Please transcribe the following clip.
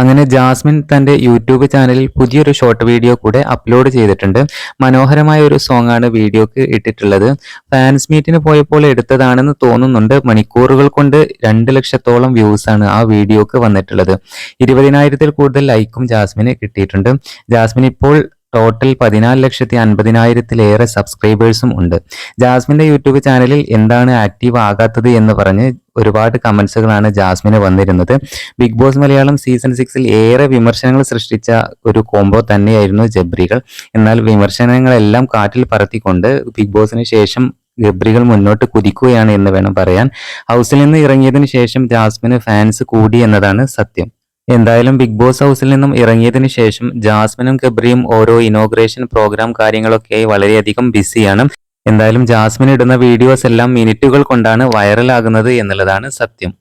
അങ്ങനെ ജാസ്മിൻ തന്റെ യൂട്യൂബ് ചാനലിൽ പുതിയൊരു ഷോർട്ട് വീഡിയോ കൂടെ അപ്ലോഡ് ചെയ്തിട്ടുണ്ട്. മനോഹരമായ ഒരു സോങ് ആണ് വീഡിയോക്ക് ഇട്ടിട്ടുള്ളത്. ഫാൻസ് മീറ്റിന് പോയപ്പോൾ എടുത്തതാണെന്ന് തോന്നുന്നുണ്ട്. മണിക്കൂറുകൾ കൊണ്ട് 2 ലക്ഷത്തോളം വ്യൂസ് ആണ് ആ വീഡിയോക്ക് വന്നിട്ടുള്ളത്. 20,000-ൽ കൂടുതൽ ലൈക്കും ജാസ്മിന് കിട്ടിയിട്ടുണ്ട്. ജാസ്മിൻ ഇപ്പോൾ ടോട്ടൽ 14,50,000-ലേറെ സബ്സ്ക്രൈബേഴ്സും ഉണ്ട്. ജാസ്മിന്റെ യൂട്യൂബ് ചാനലിൽ എന്താണ് ആക്റ്റീവ് ആകാത്തത് എന്ന് പറഞ്ഞ് ഒരുപാട് കമന്റ്സുകളാണ് ജാസ്മിന് വന്നിരുന്നത്. ബിഗ് ബോസ് മലയാളം സീസൺ 6-ൽ ഏറെ വിമർശനങ്ങൾ സൃഷ്ടിച്ച ഒരു കോംബോ തന്നെയായിരുന്നു ജബ്രികൾ. എന്നാൽ വിമർശനങ്ങളെല്ലാം കാറ്റിൽ പറത്തിക്കൊണ്ട് ബിഗ് ബോസിന് ശേഷം ഗബ്രികൾ മുന്നോട്ട് കുതിക്കുകയാണ് എന്ന് വേണം പറയാൻ. ഹൗസിൽ നിന്ന് ഇറങ്ങിയതിനു ശേഷം ജാസ്മിന് ഫാൻസ് കൂടി എന്നതാണ് സത്യം. എന്തായാലും ബിഗ് ബോസ് ഹൗസിൽ നിന്നും ഇറങ്ങിയതിനു ശേഷം ജാസ്മിനും ഗബ്രിയും ഓരോ ഇനോഗ്രേഷൻ പ്രോഗ്രാം കാര്യങ്ങളൊക്കെയായി വളരെയധികം ബിസിയാണ്. എന്തായാലും ജാസ്മിൻ ഇടുന്ന വീഡിയോസ് എല്ലാം മിനിറ്റുകൾ കൊണ്ടാണ് വൈറലാകുന്നത് എന്നുള്ളതാണ് സത്യം.